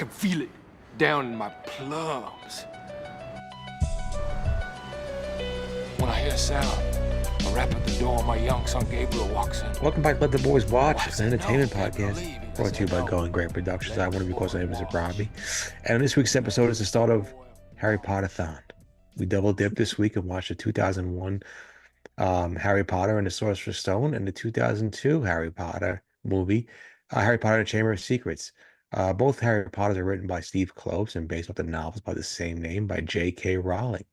can feel it down in my plums. When I hear a sound, a rap at the door, my young son Gabriel walks in. Welcome back to Let the Boys Watch. It's an entertainment No, podcast brought to you by Going Great Productions. I want to be close. My name is Robbie. And this week's episode is the start of Harry Potter-thon. We double dipped this week and watched the 2001 Harry Potter and the Sorcerer's Stone and the 2002 Harry Potter movie, Harry Potter and the Chamber of Secrets. Both Harry Potters are written by Steve Kloves and based off the novels by the same name by J.K. Rowling.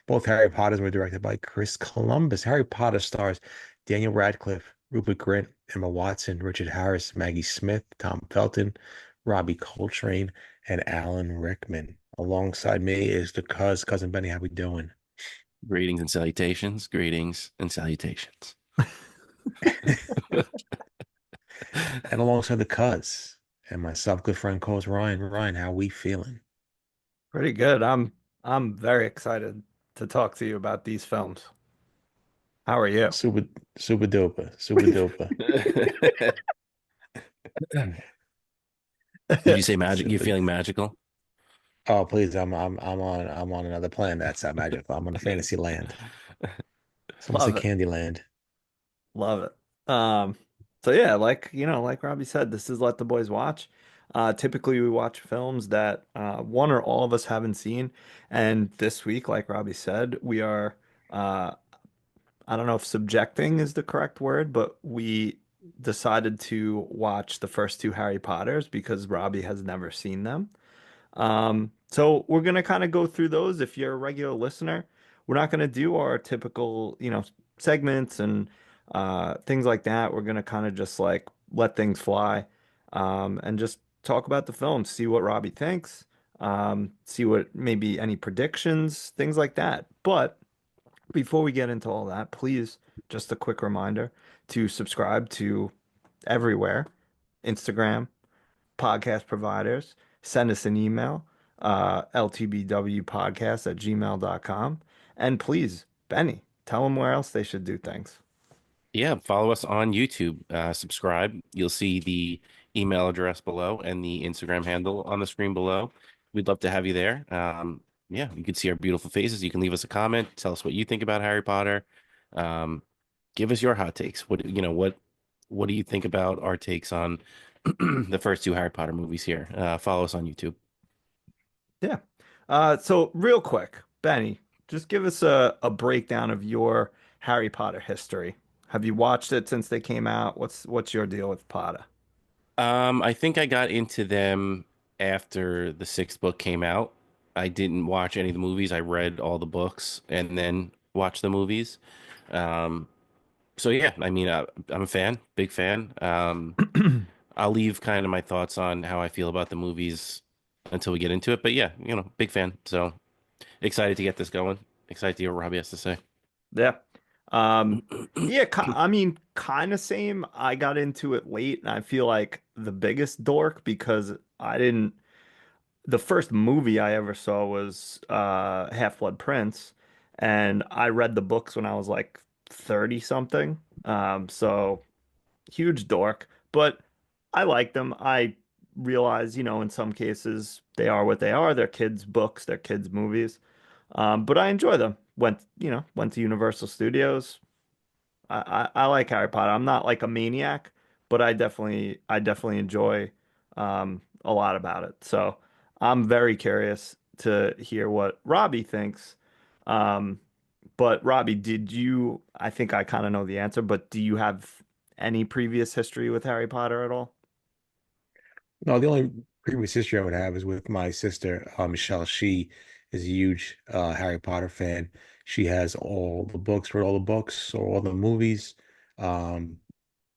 Both Harry Potters were directed by Chris Columbus. Harry Potter stars Daniel Radcliffe, Rupert Grint, Emma Watson, Richard Harris, Maggie Smith, Tom Felton, Robbie Coltrane, and Alan Rickman. Alongside me is the cousin Benny. How we doing? Greetings and salutations. Greetings and salutations. And alongside the cuz and myself, good friend co-host Ryan. Ryan, how we feeling? Pretty good. I'm very excited to talk to you about these films. How are you? Super duper. Did you say magic? You're feeling magical? Oh, please, I'm on another planet that's not magical. I'm on a fantasy land. It's almost Love like it. Candyland. Love it. So yeah, like Robbie said, this is Let the Boys Watch. Typically we watch films that one or all of us haven't seen, and this week, like Robbie said, we are I don't know if subjecting is the correct word, but we decided to watch the first two Harry Potters because Robbie has never seen them. So we're gonna kind of go through those. If you're a regular listener, we're not gonna do our typical, segments and things like that. We're gonna kind of just like let things fly, and just talk about the film, see what Robbie thinks, see what maybe any predictions, things like that. But before we get into all that, please, just a quick reminder to subscribe to everywhere, Instagram, podcast providers, send us an email, ltbwpodcast@gmail.com. And please, Benny, tell them where else they should do things. Yeah, follow us on YouTube. Subscribe. You'll see the email address below and the Instagram handle on the screen below. We'd love to have you there. Yeah, you can see our beautiful faces. You can leave us a comment. Tell us what you think about Harry Potter. Um, give us your hot takes. What do you think about our takes on the first two Harry Potter movies here? Follow us on YouTube. Yeah. So real quick, Benny, just give us a breakdown of your Harry Potter history. Have you watched it since they came out? What's your deal with Potter? I think I got into them after the sixth book came out. I didn't watch any of the movies. I read all the books and then watched the movies. Um, so yeah, I mean, I'm a fan, big fan. I'll leave kind of my thoughts on how I feel about the movies until we get into it. But yeah, big fan. So excited to get this going. Excited to hear what Robbie has to say. Yeah. Yeah, I mean, kind of same. I got into it late, and I feel like the biggest dork because I didn't. The first movie I ever saw was Half-Blood Prince, and I read the books when I was like 30 something. So huge dork, but I like them. I realize, in some cases they are what they are. They're kids' books, they're kids' movies. But I enjoy them. Went to Universal Studios. I like Harry Potter. I'm not like a maniac, but I definitely enjoy a lot about it. So I'm very curious to hear what Robbie thinks. Um, but Robbie, I think I kind of know the answer, but do you have any previous history with Harry Potter at all? No, the only previous history I would have is with my sister, Michelle. She is a huge Harry Potter fan. She has all the books, read all the books, saw all the movies. Um,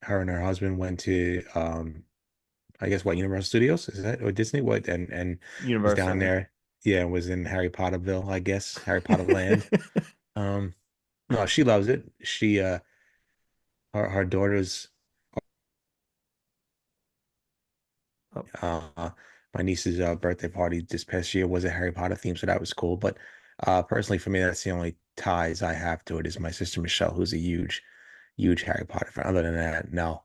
Her and her husband went to I guess what Universal Studios is that or Disney? What and was Universal, down yeah. there. Yeah, was in Harry Potterville, I guess, Harry Potter Land. Um, no, she loves it. She her daughter's Oh, Uh, my niece's birthday party this past year was a Harry Potter theme, so that was cool. But personally, for me, that's the only ties I have to it is my sister Michelle, who's a huge Harry Potter fan. Other than that, no,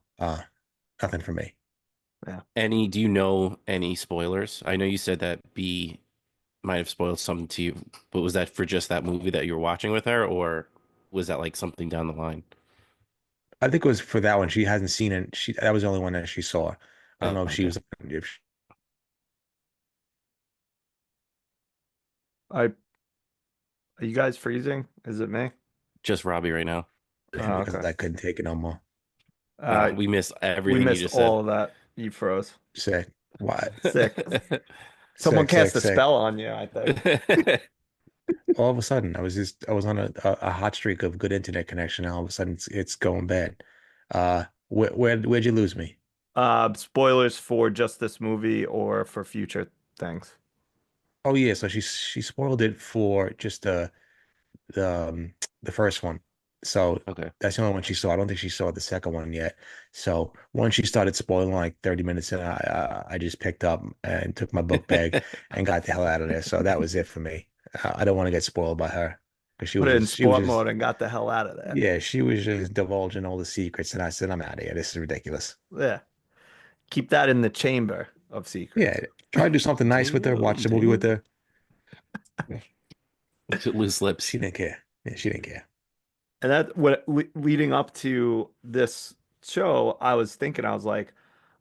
nothing for me. Yeah. Do you know any spoilers? I know you said that B might have spoiled something to you, but was that for just that movie that you were watching with her, or was that like something down the line? I think it was for that one. She hasn't seen it. That was the only one that she saw. I don't Oh, know if she okay. was if I Are you guys freezing? Is it me? Just Robbie right now. him because Okay. I couldn't take it no more. Uh, We missed we everything you missed just said. all of that. You froze. Sick. What? Sick. Someone Sick, sick, cast a sick. spell on you, I think. All of a sudden, I was on a hot streak of good internet connection. And all of a sudden, it's going bad. Where'd you lose me? Spoilers for just this movie or for future things. Oh yeah, so she spoiled it for just the um, the first one. So Okay. that's the only one she saw. I don't think she saw the second one yet. So once she started spoiling like 30 minutes in, I just picked up and took my book bag and got the hell out of there. So that was it for me. I don't want to get spoiled by her because Put it in she was sport just mode and got the hell out of there. yeah, she was just divulging all the secrets, and I said, I'm out of here. This is ridiculous. Yeah. Keep that in the chamber of Yeah, secrets. try to do something nice with her. Watch the movie with Damn. her. Loose lips. She didn't care. Yeah, she didn't care. And that what leading up to this show, I was thinking, I was like,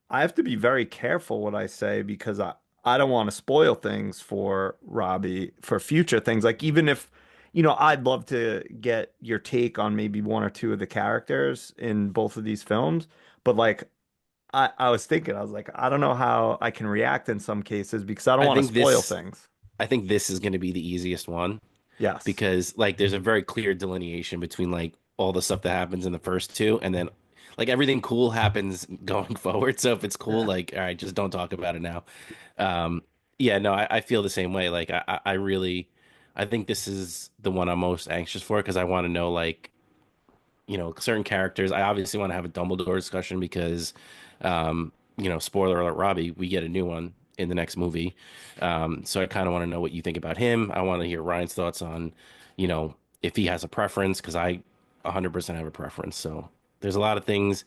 I have to be very careful what I say because I don't want to spoil things for Robbie for future things. Like even if, I'd love to get your take on maybe one or two of the characters in both of these films, but like I was thinking, I was like, I don't know how I can react in some cases because I don't I want to think spoil this things. I think this is going to be the easiest one Yes. because like there's a very clear delineation between like all the stuff that happens in the first two and then like everything cool happens going forward. So if it's cool, Yeah. like all right, just don't talk about it now. Um, yeah, no, I feel the same way. Like I really, I think this is the one I'm most anxious for because I want to know like certain characters. I obviously want to have a Dumbledore discussion because, spoiler alert, Robbie, we get a new one in the next movie. So I kind of want to know what you think about him. I want to hear Ryan's thoughts on, if he has a preference because I 100% have a preference. So there's a lot of things.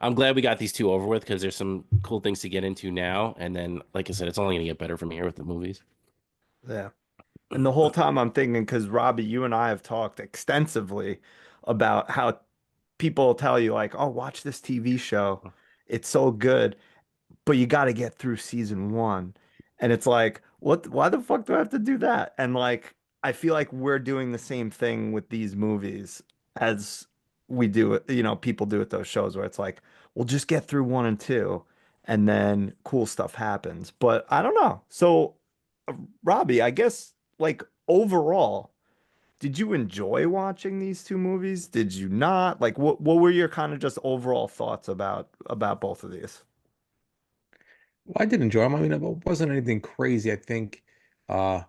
I'm glad we got these two over with because there's some cool things to get into now. And then, like I said, it's only going to get better from here with the movies. Yeah. And the whole time I'm thinking, because Robbie, you and I have talked extensively about how people tell you, like, oh, watch this TV show. It's so good, but you got to get through season one. And it's like, why the fuck do I have to do that? And like, I feel like we're doing the same thing with these movies as we do it, people do with those shows where it's like, we'll just get through one and two, and then cool stuff happens. But I don't know. So, Robbie, I guess, like, overall, did you enjoy watching these two movies? Did you not? Like, what were your kind of just overall thoughts about both of these? Well, I did enjoy them. I mean, it wasn't anything crazy. I think uh,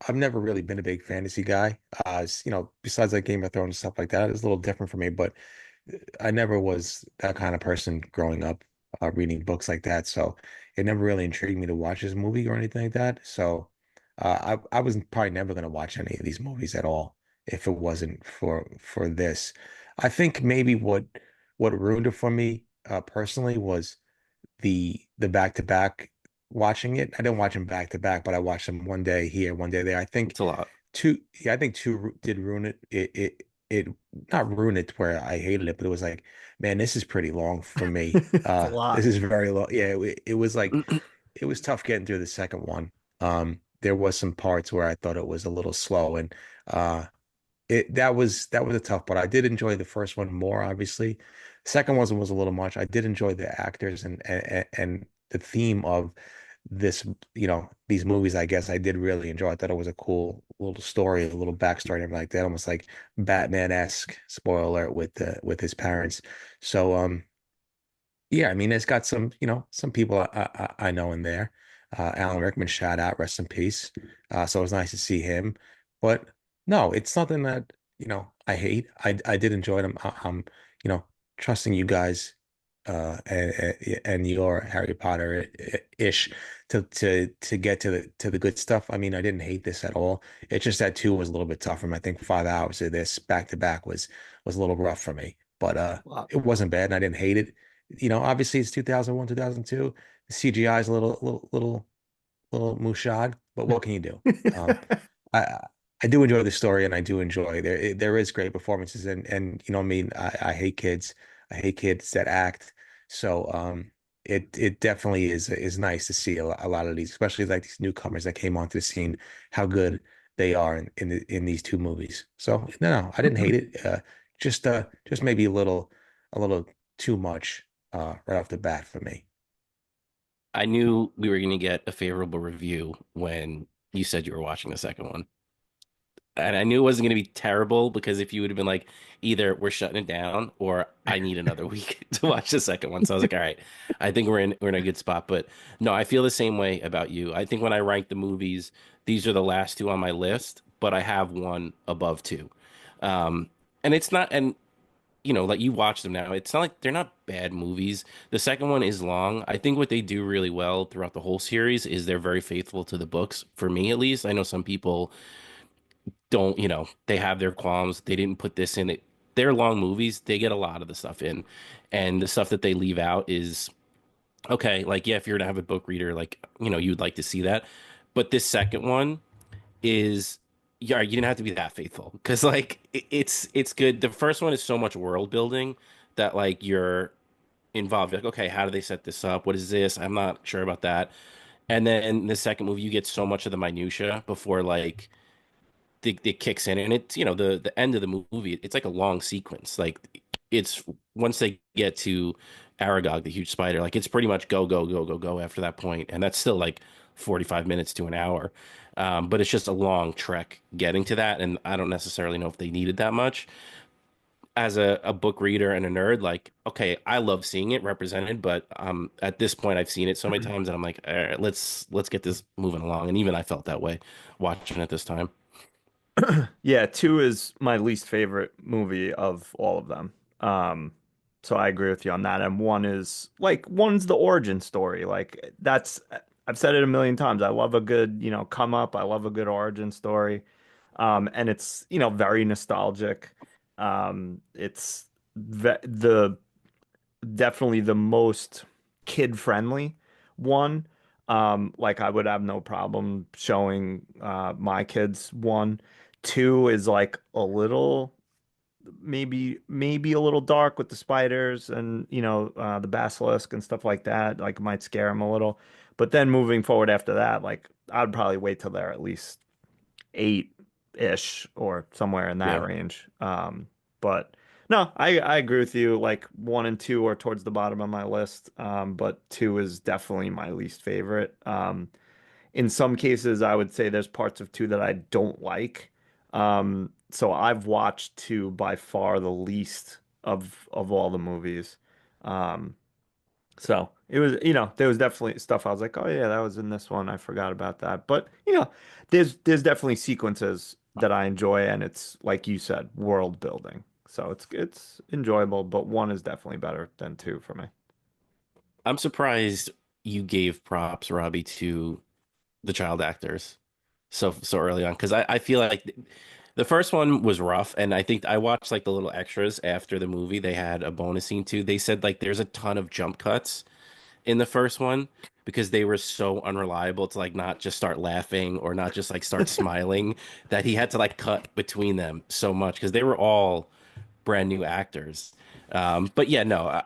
I've never really been a big fantasy guy. Besides like Game of Thrones and stuff like that, it's a little different for me. But I never was that kind of person growing up, reading books like that. So it never really intrigued me to watch this movie or anything like that. So I was probably never going to watch any of these movies at all if it wasn't for this. I think maybe what ruined it for me personally was the back to back watching it. I didn't watch them back to back, but I watched them one day here, one day there. I think It's a lot. two, yeah, I think did ruin it. It not ruin it to where I hated it, but it was like, man, this is pretty long for me. It's a This lot. is very long. Yeah, it was like it was tough getting through the second one. There was some parts where I thought it was a little slow, and uh, that was a tough part. I did enjoy the first one more, obviously. Second one was a little much. I did enjoy the actors and the theme of this, these movies, I guess I did really enjoy. I thought it was a cool little story, a little backstory and everything like that, almost like Batman-esque, spoiler alert, with his parents. So yeah, I mean it's got some, some people I know in there. Alan Rickman, shout out, rest in peace. So it was nice to see him. But no, it's something that, I hate. I did enjoy them. I'm, you know, trusting you guys and your Harry Potter ish to get to the good stuff. I mean, I didn't hate this at all. It's just that two was a little bit tougher. I think 5 hours of this back to back was a little rough for me. But Wow. it wasn't bad and I didn't hate it. Obviously it's 2001, 2002. The CGI is a little mushad, but what can you do? Um, I I do enjoy the story, and I do enjoy there is great performances, and I mean, I hate kids. I hate kids that act. So it definitely is nice to see a lot of these, especially like these newcomers that came onto the scene, how good they are in these two movies. So no, I didn't hate it. Just maybe a little too much right off the bat for me. I knew we were going to get a favorable review when you said you were watching the second one. And I knew it wasn't going to be terrible because if you would have been like, either we're shutting it down or I need another week to watch the second one. So I was like, all right, I think we're in a good spot. But no, I feel the same way about you. I think when I rank the movies, these are the last two on my list, but I have one above two. Um, and it's not, and like you watch them now, it's not like they're not bad movies. The second one is long. I think what they do really well throughout the whole series is they're very faithful to the books. For me, at least, I know some people don't, they have their qualms. They didn't put this in it. They're long movies. They get a lot of the stuff in, and the stuff that they leave out is okay. Like, yeah, if you're to have a book reader, like, you'd like to see that. But this second one is, yeah, you didn't have to be that faithful because like it's good. The first one is so much world building that like you're involved. Like, okay, how do they set this up? What is this? I'm not sure about that. And then in the second movie, you get so much of the minutia before like it kicks in, and it's the end of the movie. It's like a long sequence. Like it's once they get to Aragog, the huge spider, like it's pretty much go go go go go after that point, and that's still like 45 minutes to an hour. But it's just a long trek getting to that, and I don't necessarily know if they needed that much. As a book reader and a nerd, like, okay, I love seeing it represented, but at this point I've seen it so many times that I'm like, all right, let's get this moving along. And even I felt that way watching it this time. Yeah, two is my least favorite movie of all of them. Um, so I agree with you on that. And one's the origin story. Like I've said it a million times. I love a good, come up. I love a good origin story. And it's, very nostalgic. It's the definitely the most kid friendly one. Like I would have no problem showing my kids one. Two is like a little maybe a little dark with the spiders and the basilisk and stuff like that. Like it might scare them a little. But then moving forward after that, like I'd probably wait till they're at least 8-ish or somewhere in that Yeah. range. But no, I agree with you. Like one and two are towards the bottom of my list, but two is definitely my least favorite. In some cases, I would say there's parts of two that I don't like. So I've watched two by far the least of all the movies. Um, so it was, there was definitely stuff I was like, oh yeah, that was in this one. I forgot about that. But there's definitely sequences that I enjoy, and it's like you said, world building. So it's enjoyable, but one is definitely better than two for me. I'm surprised you gave props, Robbie, to the child actors so early on because I feel like the first one was rough, and I think I watched like the little extras after the movie. They had a bonus scene too. They said like there's a ton of jump cuts in the first one because they were so unreliable to like not just start laughing or not just like start smiling that he had to like cut between them so much because they were all brand new actors. But yeah, no,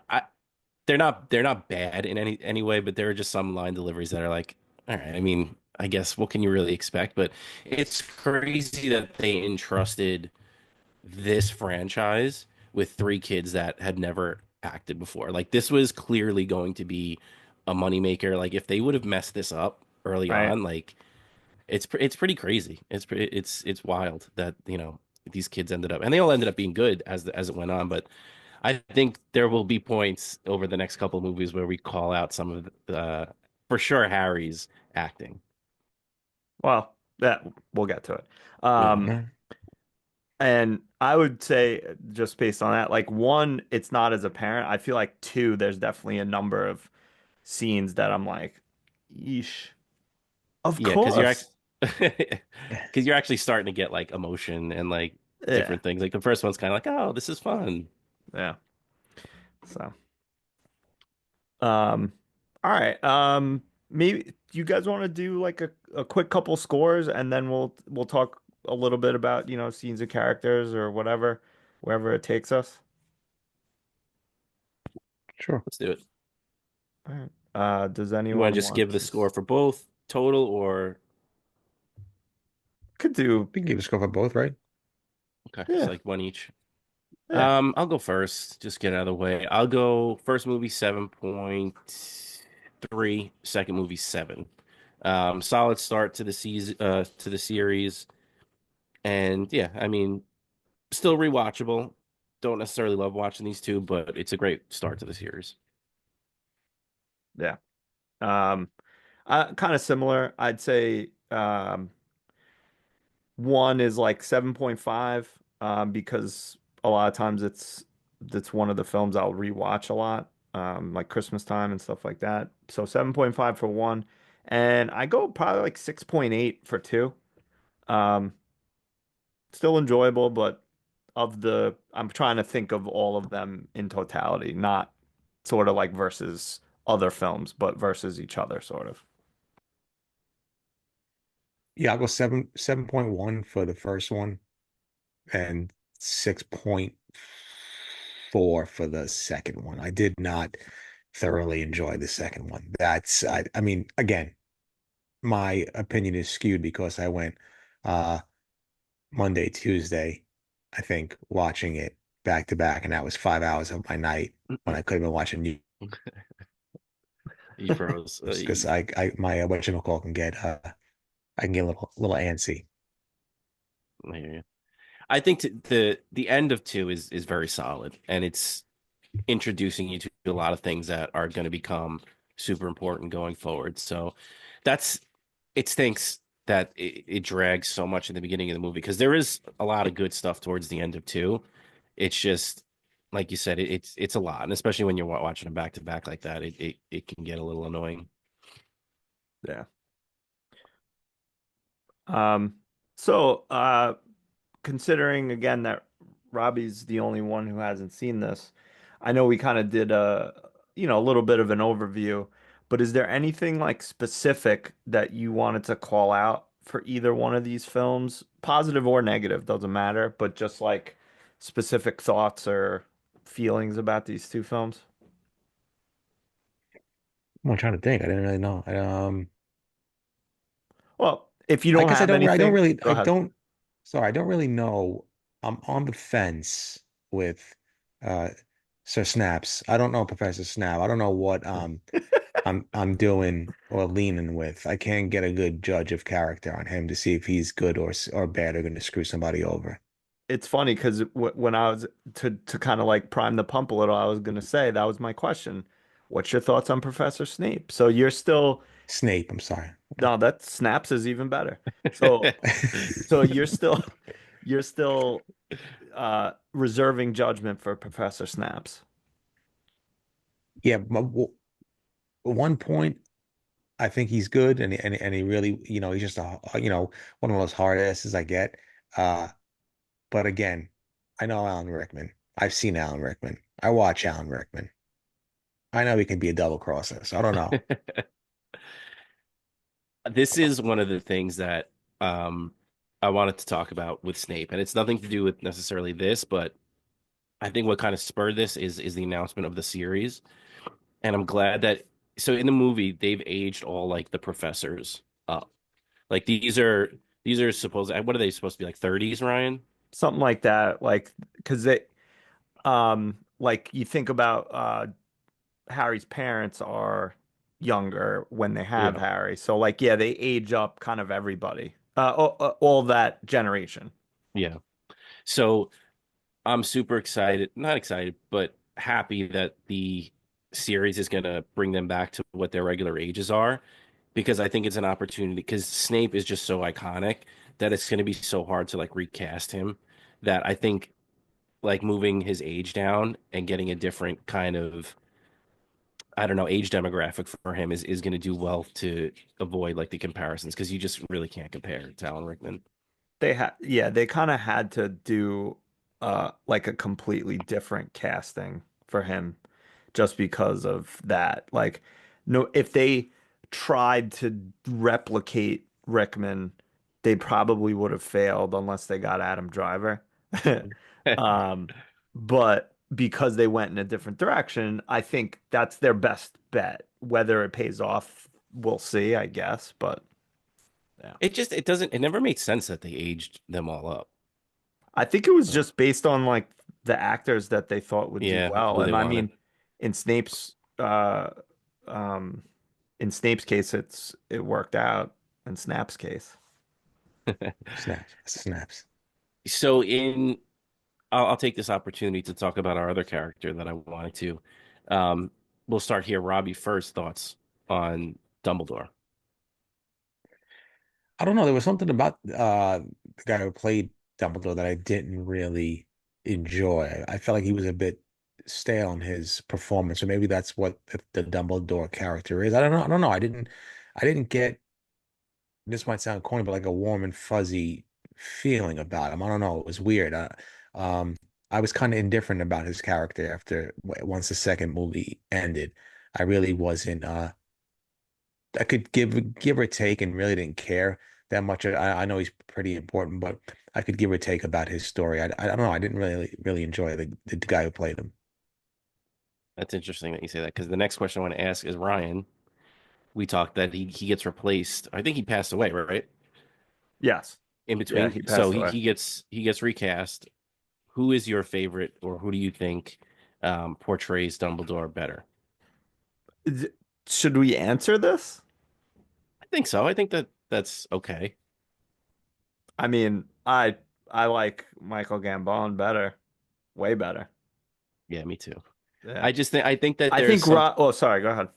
they're not bad in any way, but there are just some line deliveries that are like, all right, I mean, I guess what can you really expect? But it's crazy that they entrusted this franchise with three kids that had never acted before. Like this was clearly going to be a moneymaker. Like if they would have messed this up early Right. on, like it's pretty crazy. It's wild that these kids ended up, and they all ended up being good as it went on. But I think there will be points over the next couple of movies where we call out some of for sure Harry's acting. Well, that we'll get to it. Yeah. Mhm. And I would say, just based on that, like one, it's not as apparent. I feel like two, there's definitely a number of scenes that I'm like, yeesh. Of Yeah, because you're actually course. because you're actually starting to get like emotion and like Yeah. different things. Like the first one's kind of like, oh, this is fun. Yeah. So, Um, all right. Maybe you guys want to do like a quick couple scores, and then we'll talk a little bit about, scenes of characters or whatever, wherever it takes us. Sure. Let's do it. All right. Does You want anyone to just want give the to score for both total, or could do, We can give a score for both, right? okay, it's yeah, like one each. yeah. I'll go first. Just get out of the way. I'll go first movie 7.3, second movie 7. Solid start to the season, to the series, and yeah, I mean, still rewatchable. Don't necessarily love watching these two, but it's a great start to the series. Yeah. Um, kind of similar. I'd say one is like 7.5 because a lot of times it's one of the films I'll rewatch a lot, like Christmas time and stuff like that. So 7.5 for one, and I go probably like 6.8 for two. Um, Still enjoyable, but I'm trying to think of all of them in totality, not sort of like versus other films, but versus each other, sort of. Yeah, I'll go 7.1 for the first one and 6.4 for the second one. I did not thoroughly enjoy the second one. I mean, again, my opinion is skewed because I went uh Monday, Tuesday, I think, watching it back to back, and that was 5 hours of my night when I could have been watching you You froze. because I my whatchamacallit can get I can get a little antsy. I hear you. I think the end of two is very solid, and it's introducing you to a lot of things that are going to become super important going forward. So that's it stinks that it drags so much in the beginning of the movie because there is a lot of good stuff towards the end of two. It's just like you said, it's a lot, and especially when you're watching them back to back like that, it can get a little annoying. Yeah. Um, so considering again that Robbie's the only one who hasn't seen this, I know we kind of did a little bit of an overview, but is there anything like specific that you wanted to call out for either one of these films, positive or negative, doesn't matter, but just like specific thoughts or feelings about these two films? I'm trying to think. I didn't really know. Well, if you I don't guess have I don't anything, really, go ahead. sorry, I don't really know. I'm on the fence with uh Sir Snaps. I don't know Professor Snap. I don't know what I'm doing or leaning with. I can't get a good judge of character on him to see if he's good or bad or going to screw somebody over. It's funny because when I was to kind of like prime the pump a little, I was gonna say that was my question. What's your thoughts on Professor Snape? So you're still Snape, I'm sorry. no, that snaps is even better. So so you're still reserving judgment for Professor Snaps. Yeah, one point I think he's good and he really, he's just one of those hard asses I get. Uh But again, I know Alan Rickman. I've seen Alan Rickman. I watch Alan Rickman. I know he can be a double crosser, so I don't know. This is one of the things that um I wanted to talk about with Snape, and it's nothing to do with necessarily this, but I think what kind of spurred this is the announcement of the series, and I'm glad that so in the movie they've aged all like the professors up. Like these are supposed what are they supposed to be like 30s, Ryan? Something like that, like because it like you think about Harry's parents are younger when they have Yeah. Harry. So like yeah, they age up kind of everybody. All that generation. Yeah. So I'm super excited, not excited, but happy that the series is going to bring them back to what their regular ages are because I think it's an opportunity because Snape is just so iconic that it's going to be so hard to like recast him that I think like moving his age down and getting a different kind of I don't know age demographic for him is going to do well to avoid like the comparisons because you just really can't compare to Alan Rickman. They kind of had to do like a completely different casting for him just because of that. Like, no, if they tried to replicate Rickman, they probably would have failed unless they got Adam Driver. Um, but because they went in a different direction, I think that's their best bet. Whether it pays off, we'll see, I guess. But yeah, It never made sense that they aged them all up. I think it was just based on like the actors that they thought would do Yeah, well. who they And I wanted. mean, in Snape's uh um in Snape's case it worked out. In Snap's case. Snaps, snaps. So I'll take this opportunity to talk about our other character that I wanted to. Um, we'll start here. Robbie, first thoughts on Dumbledore. I don't know. There was something about the guy who played Dumbledore that I didn't really enjoy. I felt like he was a bit stale in his performance, or maybe that's what the Dumbledore character is. I don't know. I don't know. I didn't get. This might sound corny, but like a warm and fuzzy feeling about him. I don't know. It was weird. Um, I was kind of indifferent about his character after once the second movie ended. I really wasn't. I could give or take and really didn't care that much. I know he's pretty important, but I could give or take about his story. I don't know. I didn't really enjoy the guy who played him. That's interesting that you say that because the next question I want to ask is Ryan. We talked that he gets replaced. I think he passed away, right? Yes. In Yeah, between, he so passed away. he gets recast. Who is your favorite, or who do you think portrays Dumbledore better? Should we answer this? I think so. I think that's okay. I mean, I like Michael Gambon better, way better. Yeah, me too. Yeah. I think that I there's think some. Oh, sorry, go ahead.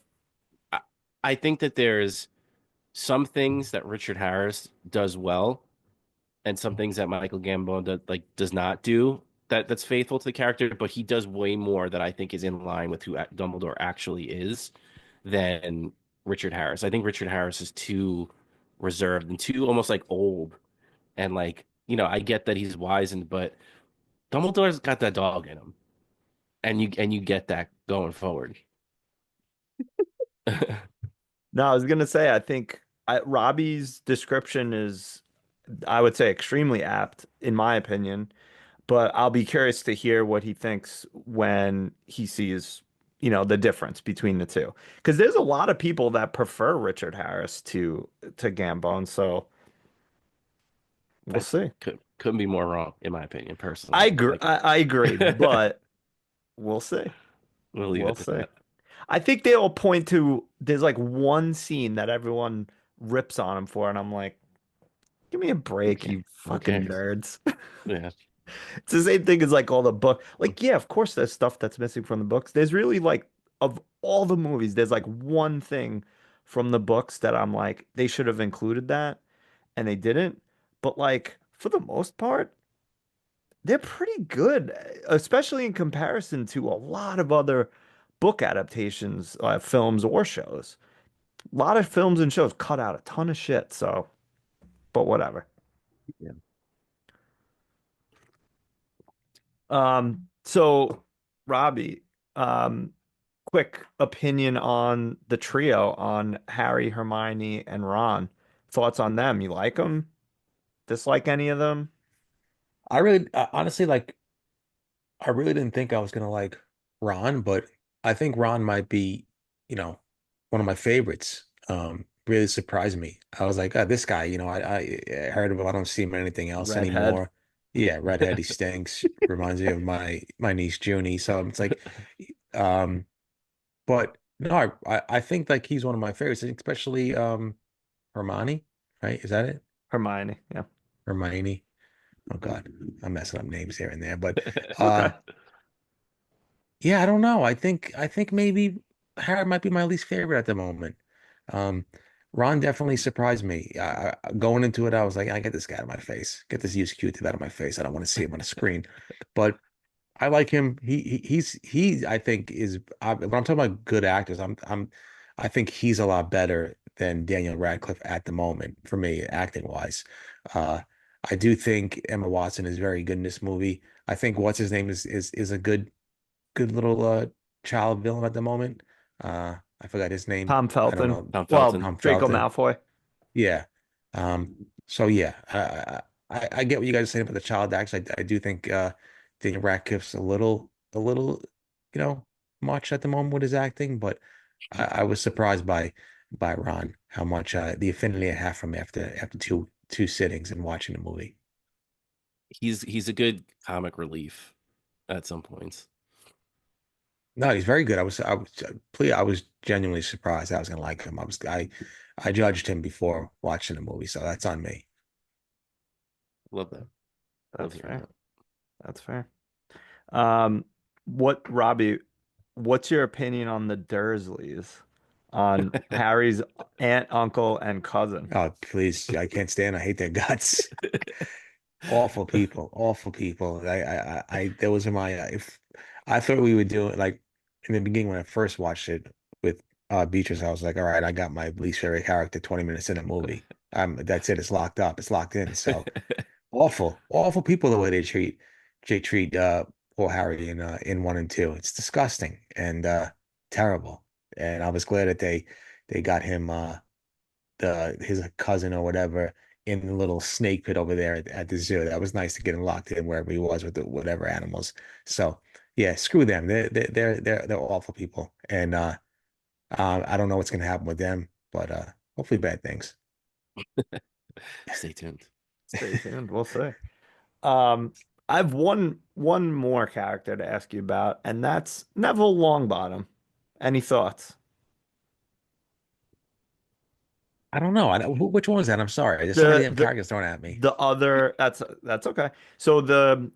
I, I think that there's some things that Richard Harris does well, and some things that Michael Gambon does not do that's faithful to the character, but he does way more that I think is in line with who Dumbledore actually is than Richard Harris. I think Richard Harris is too reserved and too almost like old, and like I get that he's wizened, but Dumbledore's got that dog in him, and you get that going forward. No, I was gonna say I think Robbie's description is, I would say, extremely apt in my opinion. But I'll be curious to hear what he thinks when he sees, the difference between the two. Because there's a lot of people that prefer Richard Harris to Gambone, so we'll I see. couldn't be more wrong, in my opinion, I personally. agree, Like, I agree, but we'll see. we'll leave We'll it at see. that. I think they'll point to there's like one scene that everyone rips on him for, and I'm like, give me a break, Okay, you who fucking cares? nerds. Yeah, It's the same thing as like all the book. Like, yeah, of course there's stuff that's missing from the books. There's really like of all the movies, there's like one thing from the books that I'm like, they should have included that and they didn't. But like for the most part, they're pretty good, especially in comparison to a lot of other book adaptations, films or shows. A lot of films and shows cut out a ton of shit, so but whatever. yeah. So Robbie, um, quick opinion on the trio on Harry, Hermione, and Ron. Thoughts on them? You like them? Dislike any of them? I really, honestly, like, I really didn't think I was gonna like Ron, but I think Ron might be, one of my favorites. Really surprised me. I was like, this guy, I heard of him. I don't see him in anything else Redhead. anymore. Yeah, redhead, he stinks. Reminds me of my niece Junie. So it's like, um, but no, I think like he's one of my favorites, especially Hermione, right? Is that it? Hermione. Yeah. Hermione. Oh God, I'm messing up names here and there, but uh yeah, I don't know. I think maybe Harry might be my least favorite at the moment. Um, Ron definitely surprised me. Going into it, I was like, I get this guy out of my face. Get this used Q-tip out of my face. I don't want to see him on a screen. But I like him. He I think is when I'm talking about good actors, I think he's a lot better than Daniel Radcliffe at the moment for me, acting wise. Uh, I do think Emma Watson is very good in this movie. I think what's his name is a good little child villain at the moment. I forgot his name. Tom I don't Felton. know. Tom Well, Felton. Tom Draco Felton. Malfoy. Yeah. So yeah, I get what you guys are saying about the child acts. I do think Daniel Radcliffe's a little, much at the moment with his acting, but I was surprised by Ron how much the affinity I have from him after two sittings and watching the movie. He's a good comic relief at some points. No, he's very good. I was genuinely surprised I was gonna like him. I judged him before watching the movie, so that's on me. Love that. Love That's hearing fair. that. That's fair. Um, Robbie, what's your opinion on the Dursleys, on Harry's aunt, uncle, and cousin? Oh, please, I can't stand. I hate their guts. Awful people, awful people. Those are my. If I thought we would do it like in the beginning when I first watched it with Beatrice, I was like, all right, I got my least favorite character 20 minutes in a movie. That's it. It's locked up. It's locked in. So awful, awful people the way they treat poor Harry in one and two. It's disgusting and terrible. And I was glad that they got him his cousin or whatever in the little snake pit over there at the zoo. That was nice to get him locked in wherever he was with the whatever animals. So yeah, screw them. They're awful people. And I don't know what's gonna happen with them, but hopefully bad things. Stay tuned. Stay tuned. We'll see. Um, I have one more character to ask you about, and that's Neville Longbottom. Any thoughts? I don't know. Which one was that? I'm sorry. There's so many The damn the characters thrown at me. the other that's okay. So the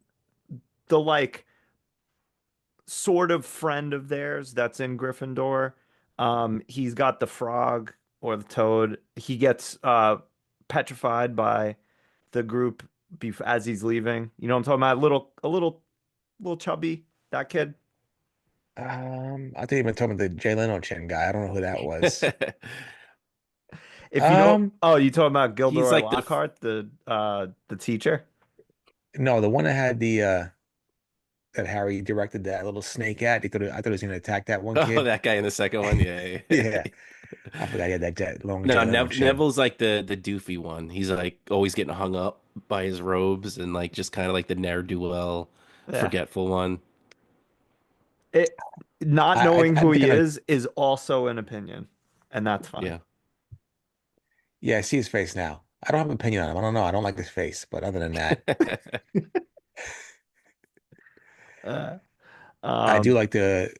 like sort of friend of theirs that's in Gryffindor. He's got the frog or the toad. He gets petrified by the group as he's leaving. You know what I'm talking about? A little chubby, that kid. I think you were talking about the Jay Leno chin guy. I don't know who that was. If you don't, Um, oh, you talking about He's Gilderoy like Lockhart, the teacher? no, the one that had the that Harry directed that little snake at. I thought he was gonna attack that one oh, kid. that guy in the second one. Yeah. Yeah. I forgot he had that long No, Jay Leno chin. Neville's like the doofy one. He's like always getting hung up by his robes and like just kind of like the ne'er-do-well, Yeah. forgetful one. It not knowing I who think he I know. is also an opinion, and that's fine. Yeah. Yeah, I see his face now. I don't have an opinion on him. I don't know. I don't like his face, but other than that, Uh, I do um, like the.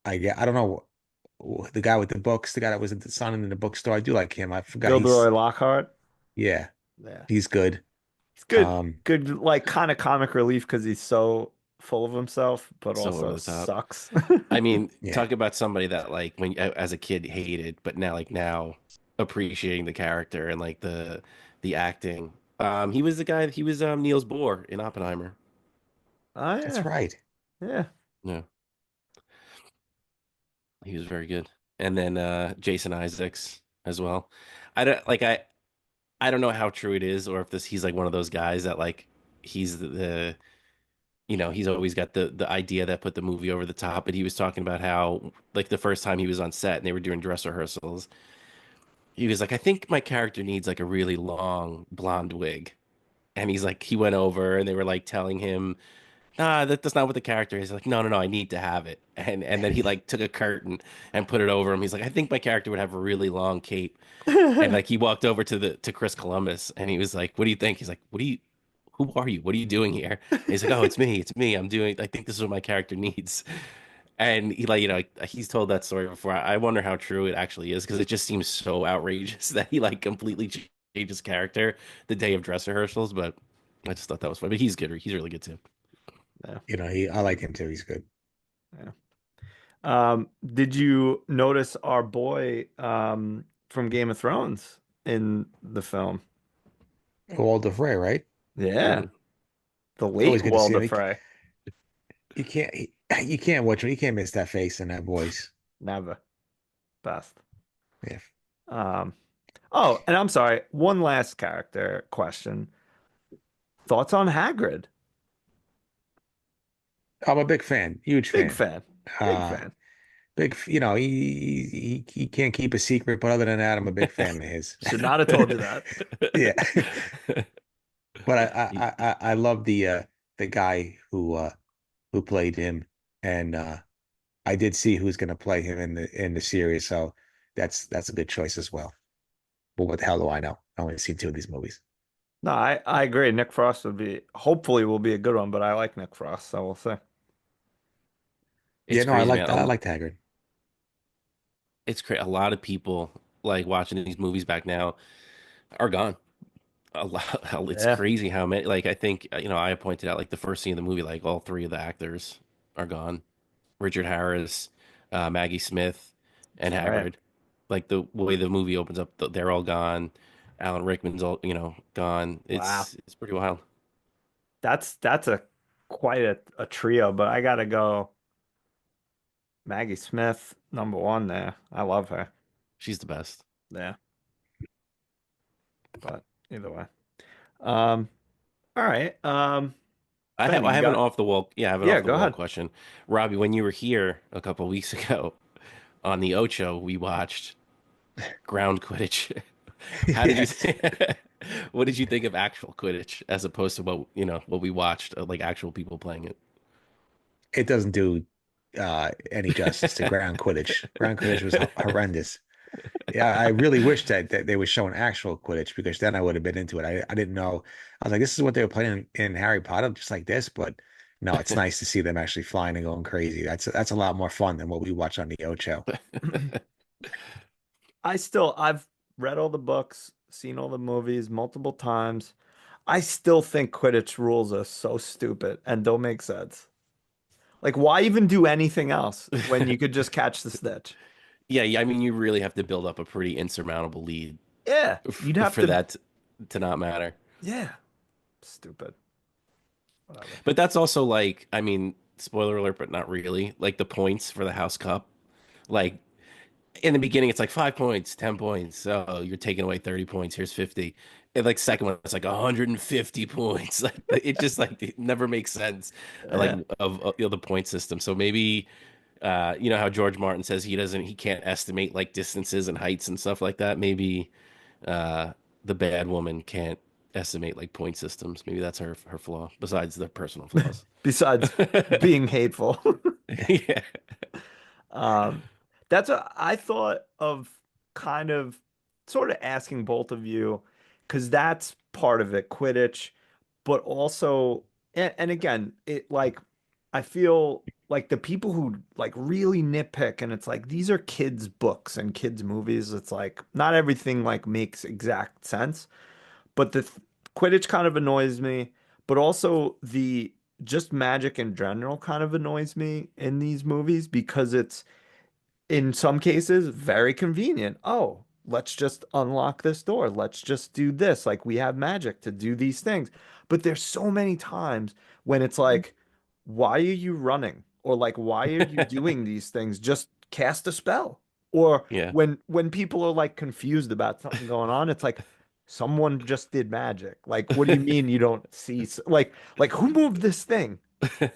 I don't know the guy with the books, the guy that was signing in the bookstore. I do like him. I forgot Gilderoy Lockhart. yeah, Yeah, he's good. he's good. Um, Good, like kind of comic relief because he's so full of himself, but So over also the top. sucks. I mean, yeah, talk about somebody that like when as a kid hated, but now appreciating the character and like the acting. He was the guy. He was Niels Bohr in Oppenheimer. Oh that's yeah, right. yeah. Yeah, he was very good. And then Jason Isaacs as well. I don't like I don't know how true it is or if this he's like one of those guys that like he's the he's always got the idea that put the movie over the top. But he was talking about how like the first time he was on set and they were doing dress rehearsals, he was like, I think my character needs like a really long blonde wig. And he's like, he went over and they were like telling him, nah, that's not what the character is. Like, no, I need to have it. And then he like took a curtain and put it over him. He's like, I think my character would have a really long cape. And like he walked over to Chris Columbus and he was like, what do you think? He's like, who are you? What are you doing here? And he's like, oh, it's me. I think this is what my character needs. And he like, he's told that story before. I wonder how true it actually is because it just seems so outrageous that he like completely changed his character the day of dress rehearsals. But I just thought that was funny. But he's good. He's really good too. Yeah, I like him too. He's good. yeah. Did you notice our boy from Game of Thrones in the film? Walter Frey, right? Yeah, Mm. the It's always late good to see Walder him. Frey. You can't watch him. You can't miss that face and that voice. Never. Best. Yeah, Um, oh, and I'm sorry, one last character question. Thoughts on Hagrid? I'm a big fan, huge Big fan. fan. Big Uh, fan. he can't keep a secret, but other than that, I'm a big fan of his. Should not have told you that. Yeah, but He- I love the guy who played him, and I did see who's going to play him in the series, so that's a good choice as well. But what the hell do I know? I only seen two of these movies. No, I agree. Nick Frost would be hopefully will be a good one, but I like Nick Frost, so we'll see. Yeah, It's no, I crazy, like man. I like Taggart. It's crazy. A lot of people like watching these movies back now are gone. A lot. It's Yeah, crazy how many. Like I think I pointed out like the first scene of the movie, like all three of the actors are gone. Richard Harris, Maggie Smith, and right. Hagrid. Like the way the movie opens up, they're all gone. Alan Rickman's all gone. Wow. It's pretty wild. That's a quite a trio, but I gotta go Maggie Smith, number one there. I love her. She's the best. Yeah, but either way. Um, all right. Ben, I you have an got off the wall. Yeah, I have an yeah, off the go wall ahead. question. Robbie, when you were here a couple weeks ago on the Ocho, we watched ground Quidditch. How did you Yes, think? What did you think of actual Quidditch as opposed to what we watched, like actual people playing it doesn't do any justice to ground Quidditch. Ground Quidditch was it? horrendous. Yeah, I really wish that they were showing actual Quidditch because then I would have been into it. I didn't know. I was like, this is what they were playing in Harry Potter, just like this. But no, it's nice to see them actually flying and going crazy. That's a lot more fun than what we watch on the Ocho. I've read all the books, seen all the movies multiple times. I still think Quidditch rules are so stupid and don't make sense. Like, why even do anything else when you could just catch the snitch? Yeah, yeah, I mean, you really have to build up a pretty insurmountable lead Yeah, you'd have for to. that to not matter. Yeah, stupid. Whatever. But that's also like, I mean, spoiler alert, but not really. Like the points for the House Cup. Like in the beginning, it's like 5 points, 10 points. So you're taking away 30 points. Here's 50. And like second one, it's like 150 points. Like it just like it never makes sense. Like Yeah, of the point system. So maybe you know how George Martin says he can't estimate like distances and heights and stuff like that. Maybe uh the bad woman can't estimate like point systems. Maybe that's her flaw, besides the personal flaws. besides being hateful. Yeah. Um, that's what I thought of kind of sort of asking both of you because that's part of it, Quidditch, but also and again, it like I feel like the people who like really nitpick and it's like these are kids' books and kids' movies. It's like not everything like makes exact sense, but Quidditch kind of annoys me, but also the just magic in general kind of annoys me in these movies because it's in some cases very convenient. Oh, let's just unlock this door. Let's just do this. Like we have magic to do these things. But there's so many times when it's like, why are you running? Or like, why are you doing these things? Just cast a spell. Or Yeah. when people are like confused about something going on, it's like someone just did magic. Like, what do you mean you don't see like who moved this thing?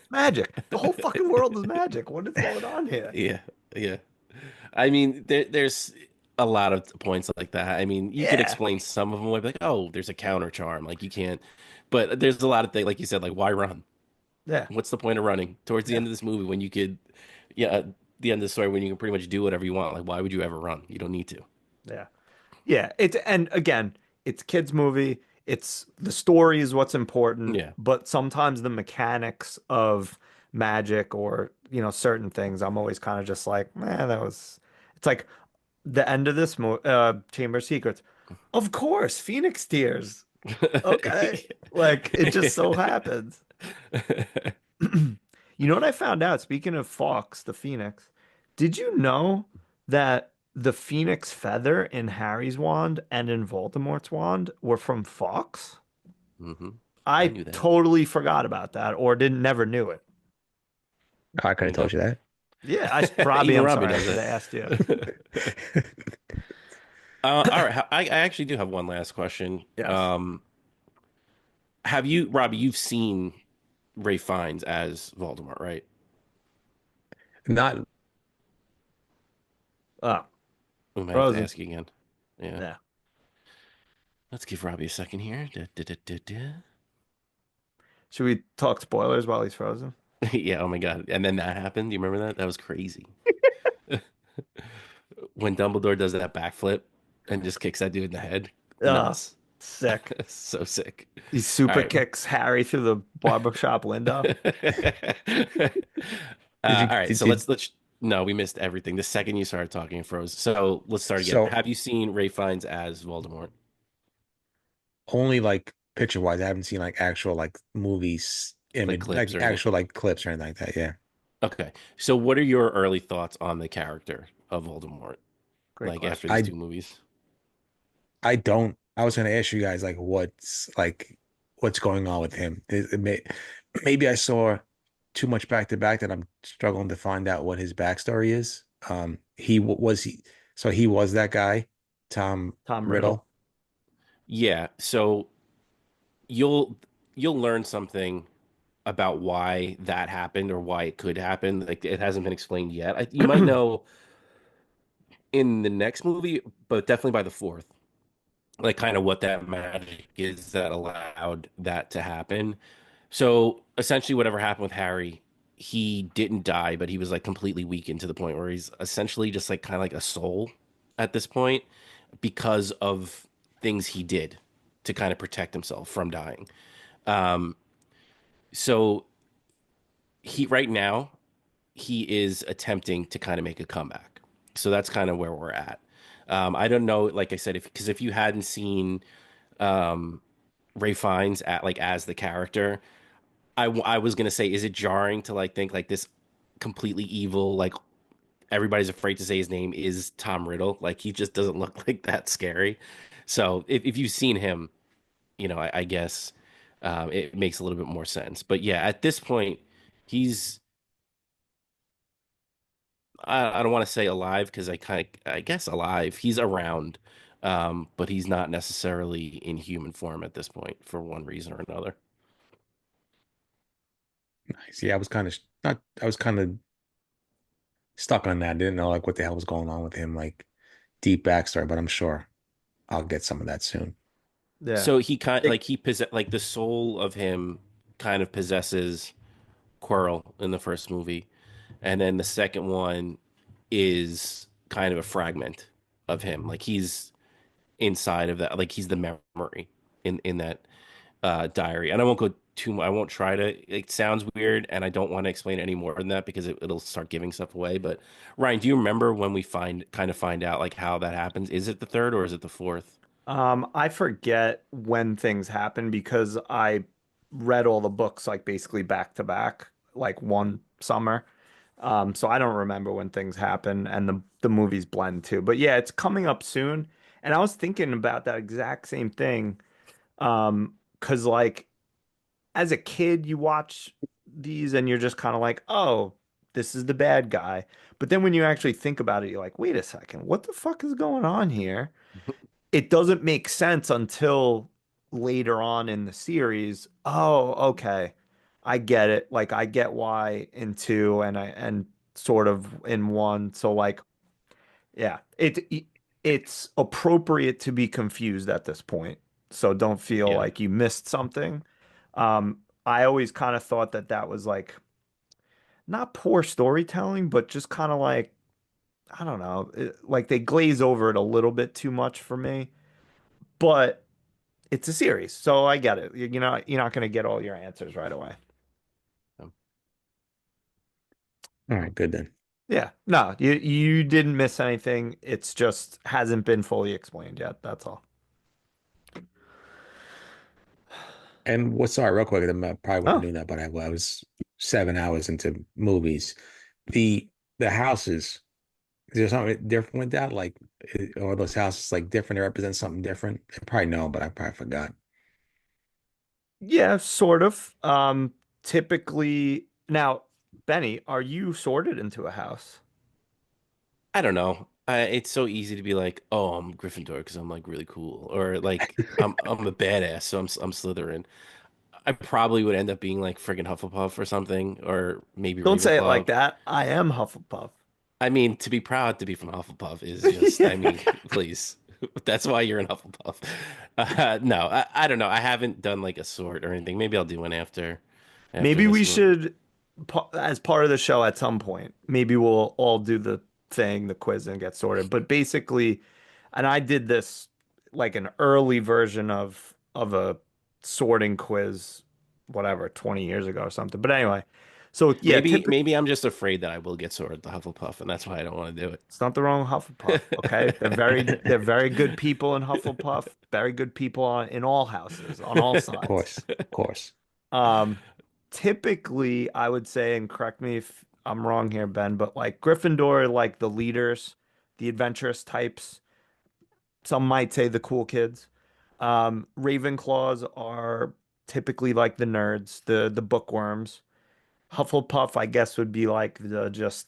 Magic. The whole fucking world is magic. What is going on here? Yeah. Yeah. I mean, there's a lot of points like that. I mean, you could Yeah. explain some of them away, like, oh, there's a counter charm. Like you can't, but there's a lot of things, like you said, like why run? Yeah. What's the point of running towards the Yeah. end of this movie when you could, yeah, at the end of the story when you can pretty much do whatever you want? Like, why would you ever run? You don't need to. Yeah. Yeah. It's and again, it's a kids' movie. It's the story is what's important, Yeah. but sometimes the mechanics of magic or, certain things, I'm always kind of just like, man, that was it's like the end of this mo Chamber of Secrets. Of course, Phoenix tears. Okay. Like it just so happens. You know what I found out? Speaking of Fox, the Phoenix, did you know that the Phoenix feather in Harry's wand and in Voldemort's wand were from Fox? hmm I I knew that. totally forgot about that or didn't never knew it. I could There have you told go. you that. Yeah, Robbie, Even I'm Robbie sorry, I knows should it. have asked you. All right. I actually do have one last question. Yes. Have Robbie, you've seen Ray Fiennes as Voldemort, right? Not Oh, We might have to Frozen. ask you again. Yeah. Yeah. Let's give Robbie a second here. Da, da, da, da, da. Should we talk spoilers while he's frozen? Yeah, oh my God. And then that happened. Do you remember that? That was crazy. When Dumbledore does that backflip and just kicks that dude in the head. Ah, Nuts. sick. So sick. He All super right. kicks Harry through the barbershop window. did you All right, did so you let's no, we missed everything. The second you started talking, it froze. So let's start again. so Have you seen Ray Fiennes as Voldemort? only like picture wise, I haven't seen like actual like movies Like image clips like or anything? actual like clips or anything like that. Yeah. Okay. So what are your early thoughts on the character of Voldemort? Great Like after question. these I two movies? I was gonna ask you guys like what's going on with him. Maybe I saw too much back to back that I'm struggling to find out what his backstory is. He was that guy, Tom Tom Riddle. Riddle. Yeah. So you'll you'll learn something about why that happened or why it could happen. Like it hasn't been explained yet. You might know in the next movie, but definitely by the fourth. Like kind of what that magic is that allowed that to happen. So essentially, whatever happened with Harry, he didn't die, but he was like completely weakened to the point where he's essentially just like kind of like a soul at this point because of things he did to kind of protect himself from dying. Um, so he right now he is attempting to kind of make a comeback. So that's kind of where we're at. I don't know, like I said, if you hadn't seen um, Ray Fiennes at like as the character, I was gonna say, is it jarring to like think like this completely evil, like everybody's afraid to say his name is Tom Riddle, like he just doesn't look like that scary. So if you've seen him, I guess it makes a little bit more sense. But yeah, at this point, he's I don't want to say alive because I guess alive. He's around, but he's not necessarily in human form at this point for one reason or another. Nice. Yeah, I was kind of not. I was kind of stuck on that. I didn't know like what the hell was going on with him, like deep backstory. But I'm sure I'll get some of that soon. Yeah. So he kind It, like he possess like the soul of him kind of possesses Quirrell in the first movie, and then the second one is kind of a fragment of him. Like he's inside of that, like he's the memory in that diary. And I won't go too much. I won't try to. It sounds weird, and I don't want to explain any more than that because it'll start giving stuff away. But Ryan, do you remember when we find out like how that happens? Is it the third or is it the fourth? I forget when things happen because I read all the books like basically back to back, like one summer. So I don't remember when things happen and the movies blend too. But yeah, it's coming up soon. And I was thinking about that exact same thing. 'Cause like as a kid, you watch these and you're just kind of like, oh, this is the bad guy. But then when you actually think about it, you're like, wait a second, what the fuck is going on here? It doesn't make sense until later on in the series. Oh, okay. I get it. Like I get why in two and sort of in one. So like, yeah, it's appropriate to be confused at this point. So don't feel Yeah. like you missed something. I always kind of thought that that was like not poor storytelling, but just kind of like I don't know, like they glaze over it a little bit too much for me. But it's a series, so I get it. You're not going to get all your answers right away. Um, All right, good then. Yeah, no, you didn't miss anything. It's just hasn't been fully explained yet. That's all. And what's sorry, real quick, I probably would have Oh, knew that, but I was 7 hours into movies. The houses, is there something different with that? Like, are those houses like different? They represent something different? I probably know, but I probably forgot. yeah, sort of. Typically, now, Benny, are you sorted into a house? I don't know. It's so easy to be like, oh, I'm Gryffindor because I'm like really cool, or like I'm a badass, so I'm Slytherin. I probably would end up being like friggin' Hufflepuff or something, or maybe Don't say it like Ravenclaw. that. I am Hufflepuff. I mean, to be proud to be from Hufflepuff is just, I mean, please. That's why you're in Hufflepuff. No, I don't know. I haven't done like a sort or anything. Maybe I'll do one after Maybe we this movie. should, as part of the show at some point, maybe we'll all do the thing, the quiz, and get sorted. But basically, and I did this like an early version of a sorting quiz, whatever, 20 years ago or something. But anyway, so yeah, typically Maybe I'm just afraid that I will get sorted the Hufflepuff, and that's why I don't want to do it's not the wrong Hufflepuff. Okay, they're it. very good people in Hufflepuff, very good people in all houses on all Of sides. course, of course. Um, typically, I would say, and correct me if I'm wrong here, Ben, but like Gryffindor, like the leaders, the adventurous types. Some might say the cool kids. Ravenclaws are typically like the nerds, the bookworms. Hufflepuff, I guess, would be like the just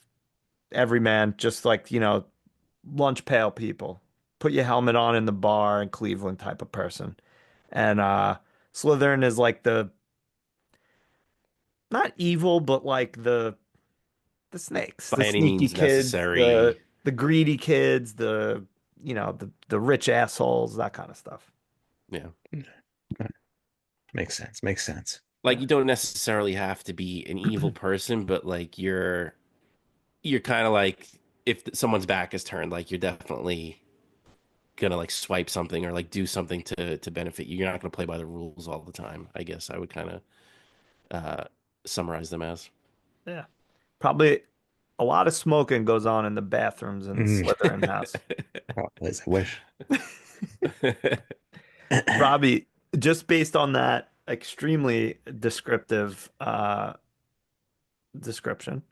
everyman, just like, lunch pail people. Put your helmet on in the bar in Cleveland type of person. And Slytherin is like the not evil, but like the snakes, the By any sneaky means kids, the necessary. the greedy kids, the rich assholes, that kind of stuff. Yeah. Makes sense. Makes sense. Like you don't necessarily have to be an evil person, but like you're kind of like if someone's back is turned, like you're definitely gonna like swipe something or like do something to benefit you. You're not gonna play by the rules all the time. I guess I would kind of uh summarize them as. Yeah. Probably a lot of smoking goes on in the bathrooms in the Mm. Slytherin house. Oh, please, I wish. Robbie, just based on that extremely descriptive description,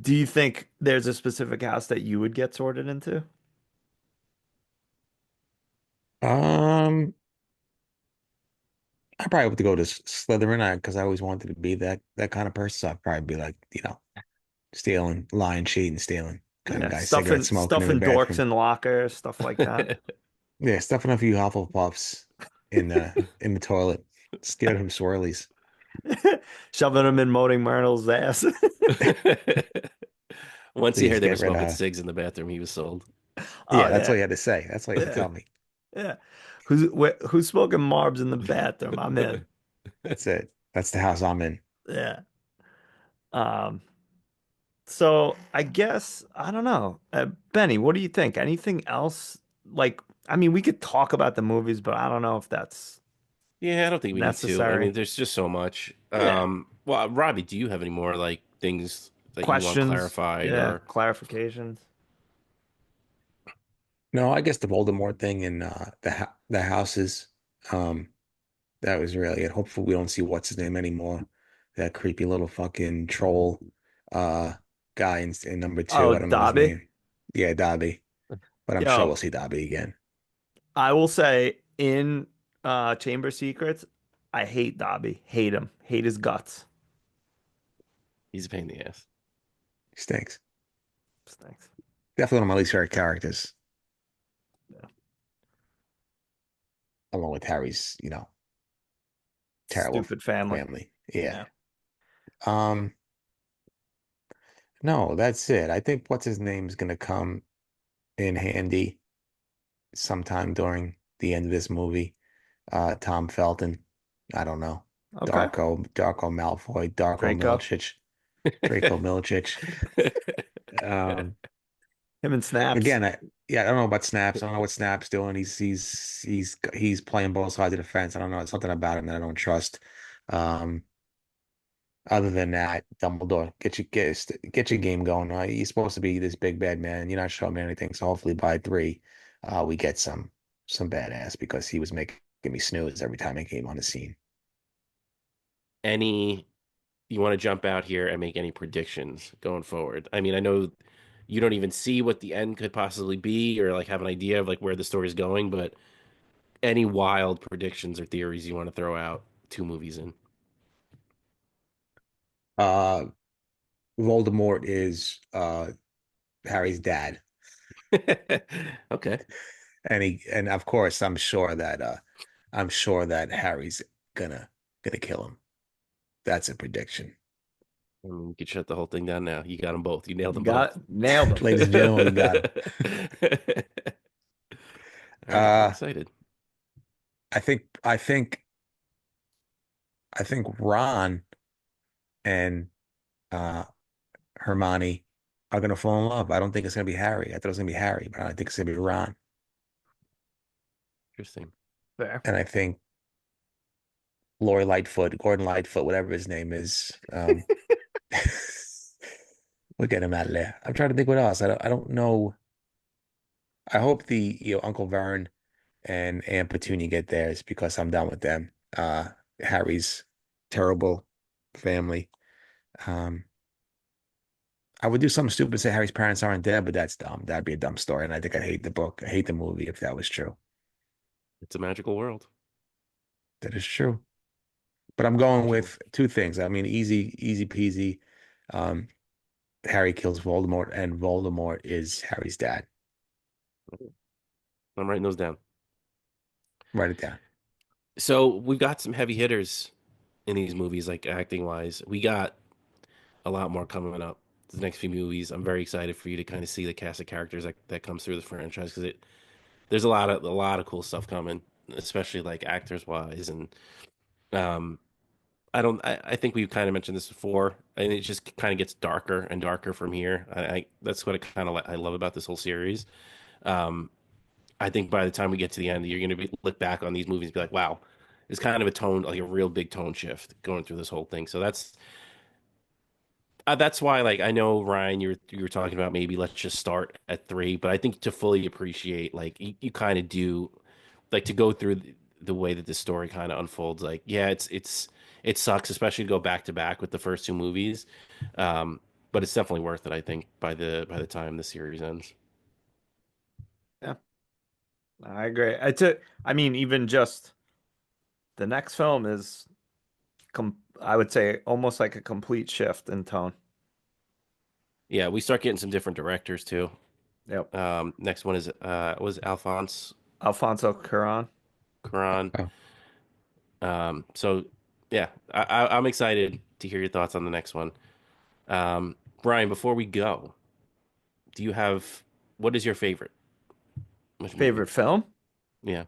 do you think there's a specific house that you would get sorted into? Um, I probably have to go to Slytherin because I always wanted to be that kind of person. So I'd probably be like, stealing, lying, cheating, stealing kind of Yeah, guy, cigarette smoking in the stuffing dorks bathroom. in lockers, stuff like that. Yeah, stuffing a few Hufflepuffs in the toilet, stealing from swirlies. Shoving them in Moaning Myrtle's ass. Once he Please heard they were get rid of smoking her. cigs in the bathroom, he was sold. Oh Yeah, that's all yeah, you had to say. That's all you had to yeah, tell me. yeah. Who's smoking Marbs in the bathroom? I'm in. That's it. That's the house I'm in. Yeah. Um. So I guess I don't know, Benny. What do you think? Anything else? Like, I mean, we could talk about the movies, but I don't know if that's Yeah, I don't think we need to. I necessary. mean, there's just so much. Yeah. Well, Robbie, do you have any more like things that you want Questions. clarified Yeah. or Clarifications. No, I guess the Voldemort thing and the houses. Um, that was really it. Hopefully, we don't see what's his name anymore. That creepy little fucking troll, uh, guy in number two. Oh, I don't know his Dobby. name. Yeah, Dobby. But I'm sure Yo, we'll see Dobby again. I will say in Chamber Secrets, I hate Dobby. Hate him. Hate his guts. he's a pain in the ass? He stinks. Thanks. Definitely one of my least favorite characters, Yeah. along with Harry's, terrible Stupid family. family. Yeah. Yeah. Um, no, that's it. I think what's his name's gonna come in handy sometime during the end of this movie. Tom Felton. I don't know. Okay. Darko Malfoy, Darko Draco. Milicic, Draco Milicic. Um, Him and Snaps. again, I don't know about Snaps. I don't know what Snaps doing. He's playing both sides of the fence. I don't know. It's something about him that I don't trust. Um, other than that, Dumbledore, get your game going. You're supposed to be this big bad man. You're not showing me anything. So hopefully by three, we get some badass because he was making me snooze every time he came on the scene. Any you want to jump out here and make any predictions going forward? I mean, I know you don't even see what the end could possibly be or like have an idea of like where the story's going, but any wild predictions or theories you want to throw out two movies in? Uh, Voldemort is Harry's dad, Okay. and of course I'm sure that Harry's gonna gonna kill him. That's a prediction. I mean, you could shut the whole thing down now. You got them both. You nailed You them got both. it. Nailed them. Ladies and gentlemen, we got him. All right, I'm Uh, excited. I think I think I think Ron and uh Hermione are gonna fall in love. I don't think it's gonna be Harry. I thought it was gonna be Harry, but I think it's gonna be Ron. Interesting. Fair. And I think Lori Lightfoot, Gordon Lightfoot, whatever his name is, we'll get him out of there. I'm trying to think what else. I don't know. I hope the Uncle Vern and Aunt Petunia get theirs because I'm done with them. Harry's terrible family. Um, I would do something stupid, say Harry's parents aren't dead, but that's dumb. That'd be a dumb story, and I think I'd hate the book. I hate the movie if that was true. It's a magical world. That is true. But I'm going True. with two things. I mean, easy peasy. Um, Harry kills Voldemort, and Voldemort is Harry's dad. I'm writing those down. Write it down. So we've got some heavy hitters in these movies, like acting wise. We got a lot more coming up. The next few movies, I'm very excited for you to kind of see the cast of characters that comes through the franchise because there's a lot of cool stuff coming, especially like actors wise. And um, I think we've kind of mentioned this before, and it just kind of gets darker and darker from here. That's what I love about this whole series. Um, I think by the time we get to the end, you're going to look back on these movies and be like, wow, it's kind of a tone, like a real big tone shift going through this whole thing. So that's why, like, I know Ryan, you were talking about maybe let's just start at three, but I think to fully appreciate, like, you kind of do, like, to go through the way that the story kind of unfolds. Like, yeah, it sucks, especially to go back to back with the first two movies, um, but it's definitely worth it. I think by the time the series ends. Yeah, I agree. I mean, even just the next film is I would say almost like a complete shift in tone. Yeah, we start getting some different directors too. Yep. Next one is was Alphonse Alfonso Cuarón. Cuarón. Oh, So yeah, I'm excited to hear your thoughts on the next one. Brian, before we go, do you have what is your favorite? Which movie? Favorite film? Yeah.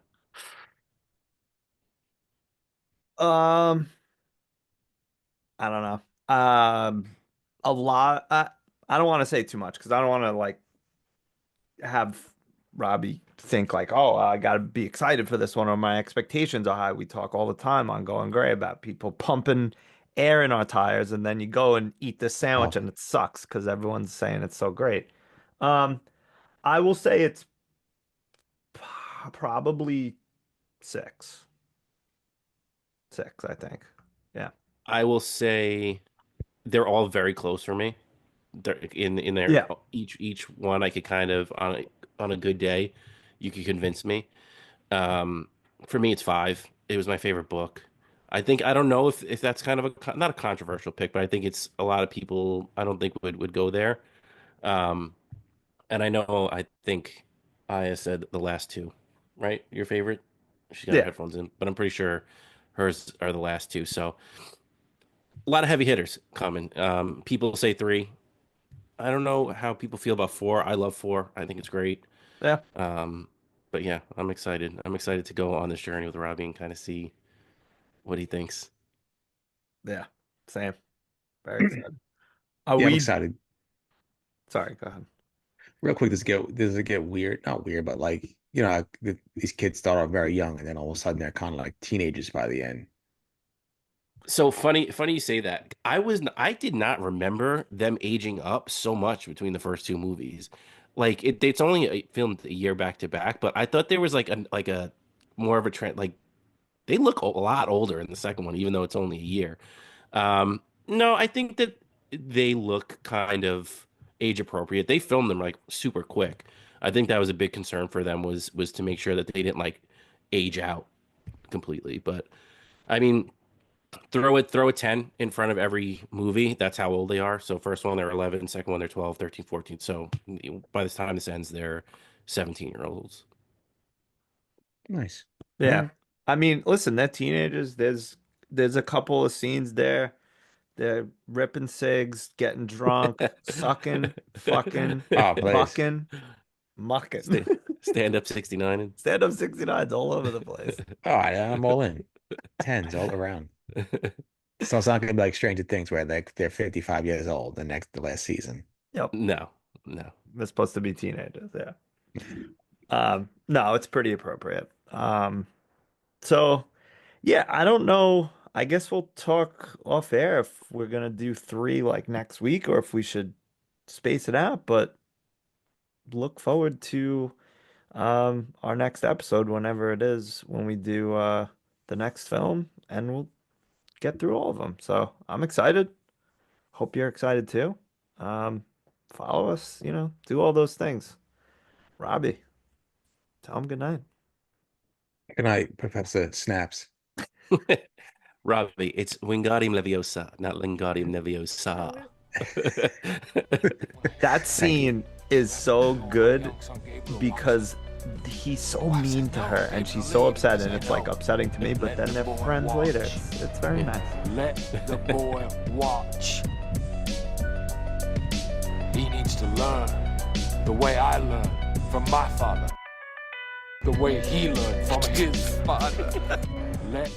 Um, I don't know. A lot. I don't want to say too much because I don't want to like have Robbie think like, oh, I got to be excited for this one or my expectations are high. We talk all the time on Going Gray about people pumping air in our tires and then you go and eat this oh, sandwich and it sucks because everyone's saying it's so great. Um, I will say it's probably six. Six, I think. Yeah. I will say they're all very close for me. They're in their Yeah. each one I could kind of on a good day, you could convince me. Um, for me, it's five. It was my favorite book. I don't know if that's kind of not a controversial pick, but I think it's a lot of people I don't think would go there. Um, and I think Aya said the last two, right? Your favorite? She got her Yeah. headphones in, but I'm pretty sure hers are the last two. So a lot of heavy hitters coming. People say three. I don't know how people feel about four. I love four. I think it's great. Yeah. Um, but yeah, I'm excited. I'm excited to go on this journey with Robbie and kind of see what he thinks. Yeah. Same. Very excited. Are yeah, I'm we excited. sorry, go ahead. Real quick, does it get weird? Not weird, but like these kids start off very young, and then all of a sudden they're kind of like teenagers by the end. So funny you say that. I did not remember them aging up so much between the first two movies. Like it's only filmed a year back to back, but I thought there was like a more of a trend. Like they look a lot older in the second one, even though it's only a year. No, I think that they look kind of age appropriate. They filmed them like super quick. I think that was a big concern for them was to make sure that they didn't like age out completely. But I mean, throw a 10 in front of every movie. That's how old they are. So first one they're 11, second one they're 12, 13, 14. So by the time this ends they're 17-year-olds. Nice. All Yeah. right. I mean, listen, they're teenagers. there's a couple of scenes there. They're ripping cigs, getting drunk, sucking, fucking, Oh, please. bucking, mucking. Stand up 69 and Stand up 69's all over the place. All right, I'm all in. Tens all around. So it's not going to be like Stranger Things where they're 55 years old the last season. Yep. No. They're supposed to be teenagers, yeah. No, it's pretty appropriate. So yeah, I don't know. I guess we'll talk off air if we're gonna do 3 like next week or if we should space it out, but look forward to our next episode whenever it is when we do the next film and we'll get through all of them. So I'm excited. Hope you're excited too. Follow us, do all those things. Robbie, tell him good night. Good night, Professor Snaps. Robbie, it's Wingardium Leviosa, not Wingardium Leviosa. That scene is so good because he's so mean to her and she's so upset, and it's like upsetting to me, but then they're friends later. It's very nice. Let the boy watch. He needs to learn the way I learned from my father, the way he learned from his father. Let